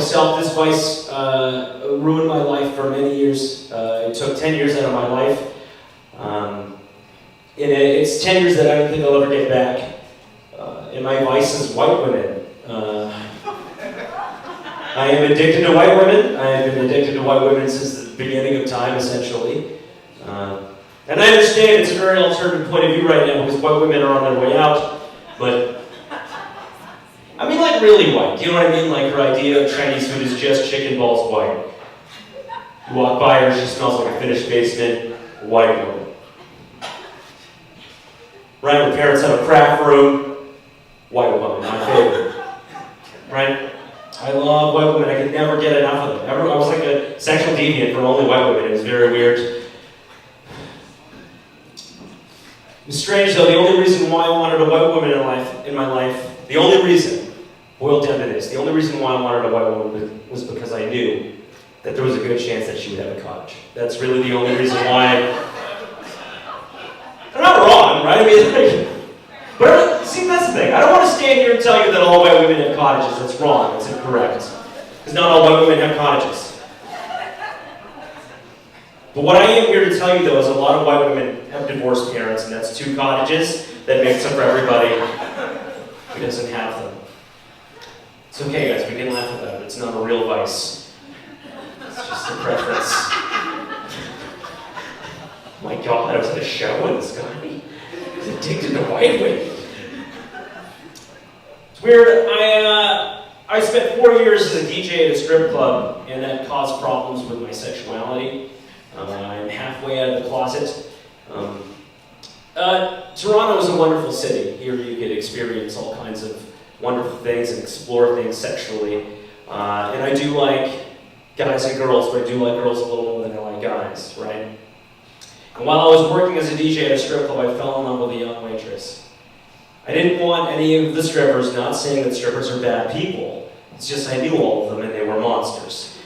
myself, this vice ruined my life for many years. It took 10 years out of my life. And it's 10 years that I don't think I'll ever get back. And my vice is white women. I am addicted to white women. I have been addicted to white women since the beginning of time, essentially. And I understand it's a very alternative point of view right now because white women are on their way out. But, I mean, like really white. Do you know what I mean? Like her idea of Chinese food is just chicken balls white. You walk by her, she smells like a finished basement. White woman. Right? Her parents have a craft room. White woman, my favorite. Right? I love white women. I could never get enough of them. I was like a sexual deviant for only white women. It was very weird. It was strange though. The only reason why I wanted a white woman in my life, the only reason, boiled down to this, the only reason why I wanted a white woman was because I knew that there was a good chance that she would have a cottage. That's really the only reason why. I'm not wrong, right? I mean, but see, that's the thing. I don't want to stand here and tell you that all white women have cottages. That's wrong. That's incorrect. Because not all white women have cottages. But what I am here to tell you, though, is a lot of white women have divorced parents, and that's 2 cottages that makes up for everybody who doesn't have them. It's okay, guys. We can laugh about it. It's not a real vice. It's just a preference. My God, I was at a show and this guy was addicted to white women. It's weird. I spent 4 years as a DJ at a strip club, and that caused problems with my sexuality. I'm halfway out of the closet. Toronto is a wonderful city. Here you could experience all kinds of wonderful things and explore things sexually. And I do like guys and girls, but I do like girls a little more than I like guys, right? And while I was working as a DJ at a strip club, I fell in love with a young waitress. I didn't want any of the strippers, not saying that strippers are bad people. It's just I knew all of them and they were monsters.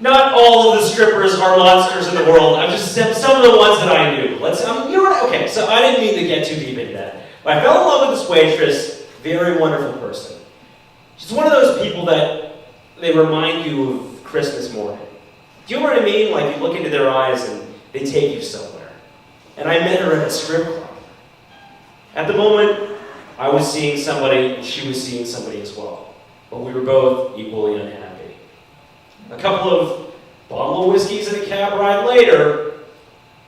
Not all of the strippers are monsters in the world. I'm just some of the ones that I knew. Okay, so I didn't mean to get too deep into that. But I fell in love with this waitress, very wonderful person. She's one of those people that they remind you of Christmas morning. Do you know what I mean? Like you look into their eyes and they take you somewhere. And I met her at a strip club. At the moment, I was seeing somebody, and she was seeing somebody as well. But we were both equally unhappy. A couple of bottle of whiskeys and a cab ride later,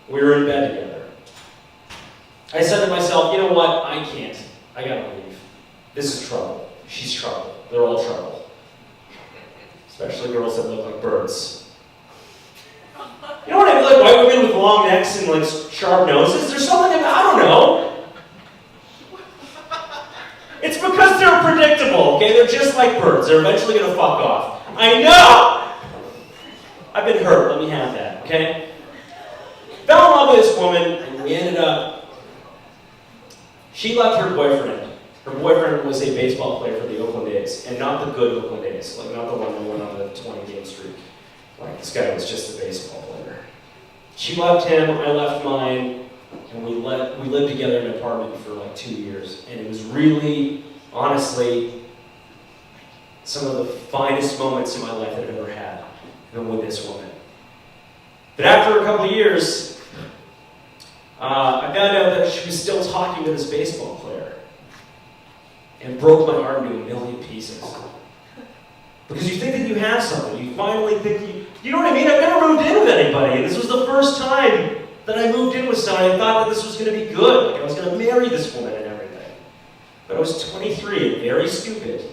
we were in bed together. I said to myself, you know what? I can't. I gotta leave. This is trouble. She's trouble. They're all trouble. Especially girls that look like birds. You know what I mean? Like white women with long necks and like sharp noses? There's something about, I don't know. It's because they're predictable, okay? They're just like birds. They're eventually gonna fuck off. I know! I've been hurt. Let me have that, okay? Fell in love with this woman, and we ended up... She left her boyfriend. Her boyfriend was a baseball player for the Oakland A's, and not the good Oakland A's, like not the one that went on the 20-game streak. Like, this guy was just a baseball player. She left him, I left mine, and we lived together in an apartment for like 2 years. And it was really, honestly, some of the finest moments in my life that I've ever had, even with this woman. But after a couple of years, I found out that she was still talking to this baseball player. And broke my heart into a million pieces. Because you think that you have something. You finally think you know what I mean? I've never moved in with anybody. And this was the first time that I moved in with someone. I thought that this was going to be good. Like I was going to marry this woman and everything. But I was 23 and very stupid.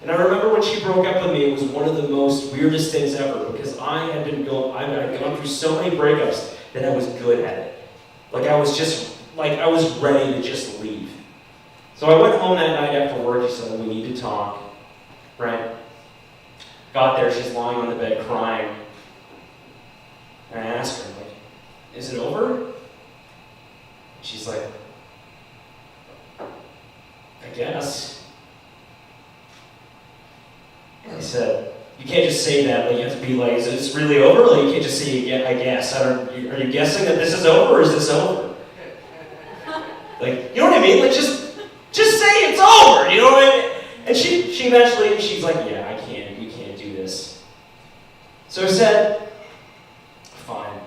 And I remember when she broke up with me, it was one of the most weirdest things ever. Because I had gone through so many breakups that I was good at it. Like I was ready to just leave. So I went home that night after work. She said, we need to talk. Right? Got there, she's lying on the bed crying. And I asked her, like, is it over? She's like, I guess. And I said, you can't just say that. Like, you have to be like, is this really over? Like, you can't just say, yeah, I guess. Are you guessing that this is over, or is this over? Like, you know what I mean? Like, just say it's over, you know what I mean? And she eventually, she's like, yeah, I can't. So I said, fine.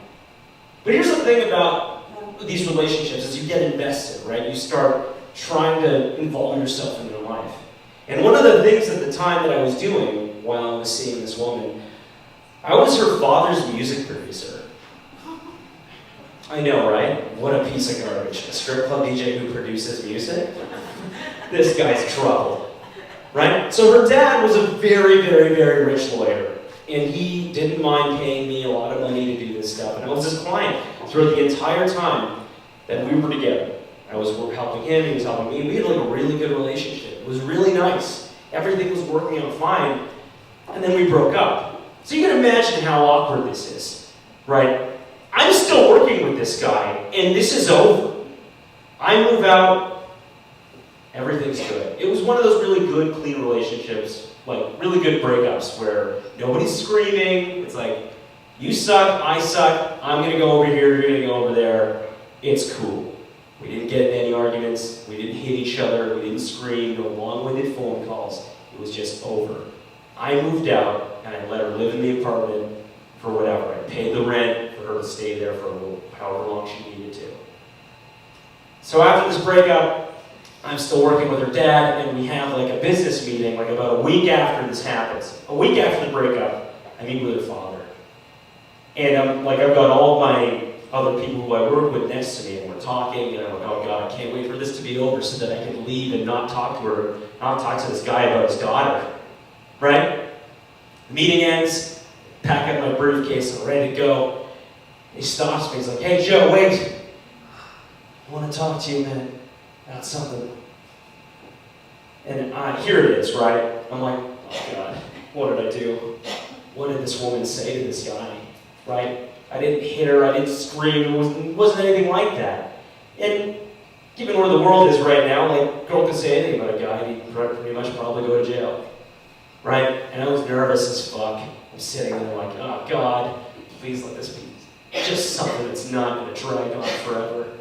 But here's the thing about these relationships is you get invested, right? You start trying to involve yourself in their life. And one of the things at the time that I was doing while I was seeing this woman, I was her father's music producer. I know, right? What a piece of garbage. A strip club DJ who produces music? This guy's trouble, right? So her dad was a very, very, very rich lawyer, and he didn't mind paying me a lot of money to do this stuff. And I was his client throughout the entire time that we were together. I was helping him, he was helping me. We had like a really good relationship. It was really nice. Everything was working out fine, and then we broke up. So you can imagine how awkward this is, right? I'm still working with this guy, and this is over. I move out, everything's good. It was one of those really good, clean relationships, like really good breakups where nobody's screaming. It's like, you suck, I suck, I'm gonna go over here, you're gonna go over there. It's cool. We didn't get in any arguments, we didn't hit each other, we didn't scream, no long-winded phone calls. It was just over. I moved out, and I let her live in the apartment for whatever. I paid the rent for her to stay there for however long she needed to. So after this breakup, I'm still working with her dad, and we have like a business meeting like about a week after this happens. A week after the breakup, I meet with her father. And I've got all of my other people who I work with next to me, and we're talking, and I'm like, oh God, I can't wait for this to be over so that I can leave and not talk to her, not talk to this guy about his daughter, right? The meeting ends, pack up my briefcase, I'm ready to go. He stops me, he's like, hey Joe, wait. I want to talk to you, man, about something. And here it is, right? I'm like, oh God, what did I do? What did this woman say to this guy, right? I didn't hit her, I didn't scream, it wasn't anything like that. And given where the world is right now, like, a girl can say anything about a guy, and he'd pretty much probably go to jail, right? And I was nervous as fuck. I'm sitting there like, oh God, please let this be just something that's not going to drag on forever.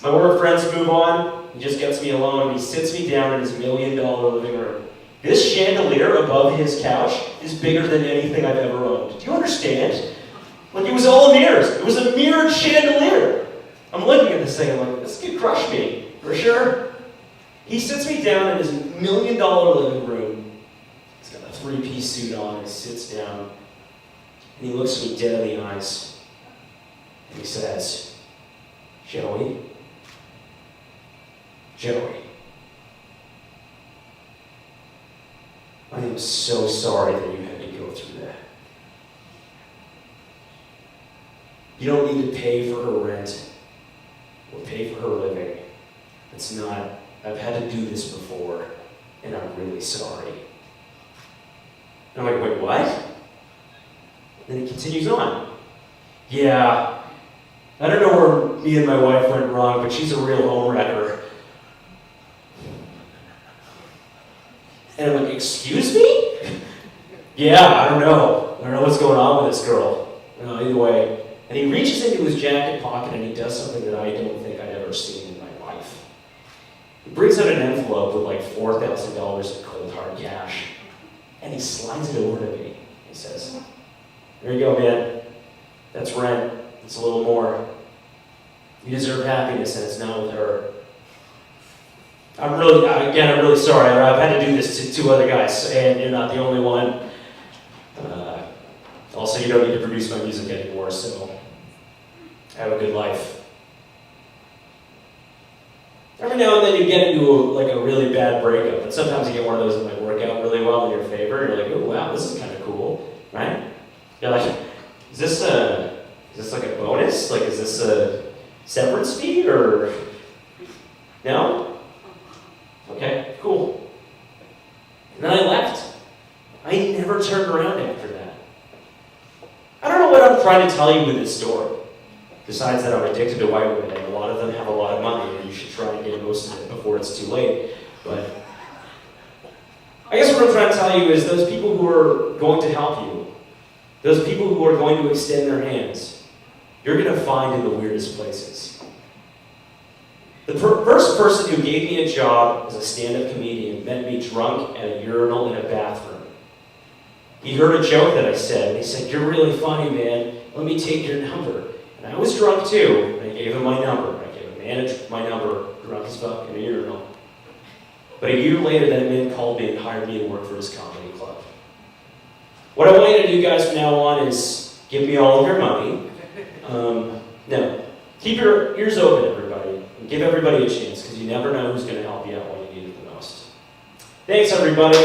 My work friends move on, he just gets me alone, and he sits me down in his $1 million living room. This chandelier above his couch is bigger than anything I've ever owned. Do you understand? Like, it was all mirrors. It was a mirrored chandelier. I'm looking at this thing, I'm like, this could crush me, for sure. He sits me down in his $1 million living room. He's got a 3-piece suit on, he sits down, and he looks me dead in the eyes, and he says, Joey, I am so sorry that you had to go through that. You don't need to pay for her rent or pay for her living. It's not, I've had to do this before, and I'm really sorry. And I'm like, wait, what? Then he continues on. Yeah, I don't know where me and my wife went wrong, but she's a real homewrecker. And I'm like, excuse me? Yeah, I don't know what's going on with this girl. Either way. And he reaches into his jacket pocket and he does something that I don't think I've ever seen in my life. He brings out an envelope with like $4,000 in cold hard cash. And he slides it over to me. He says, there you go, man. That's rent. It's a little more. You deserve happiness, and it's not with her. I'm really sorry. I've had to do this to 2 other guys, and you're not the only one. Also, you don't need to produce my music anymore, so have a good life. Every now and then you get into a really bad breakup, and sometimes you get one of those that might work out really well in your favor. You're like, oh wow, this is kind of cool, right? You're like, is this like a bonus? Like, is this a severance fee or no? Okay, cool. And then I left. I never turned around after that. I don't know what I'm trying to tell you with this story, besides that I'm addicted to white women, and a lot of them have a lot of money, and you should try and get most of it before it's too late. But I guess what I'm trying to tell you is those people who are going to help you, those people who are going to extend their hands, you're going to find in the weirdest places. The first person who gave me a job as a stand-up comedian met me drunk at a urinal in a bathroom. he heard a joke that I said, and he said, "You're really funny, man. Let me take your number." And I was drunk too, and I gave him my number. I gave him my number, drunk as fuck, in a urinal. But a year later, that man called me and hired me to work for his comedy club. What I want you to do, guys, from now on is give me all of your money. No. Keep your ears open, everybody, and give everybody a chance, because you never know who's going to help you out when you need it the most. Thanks, everybody.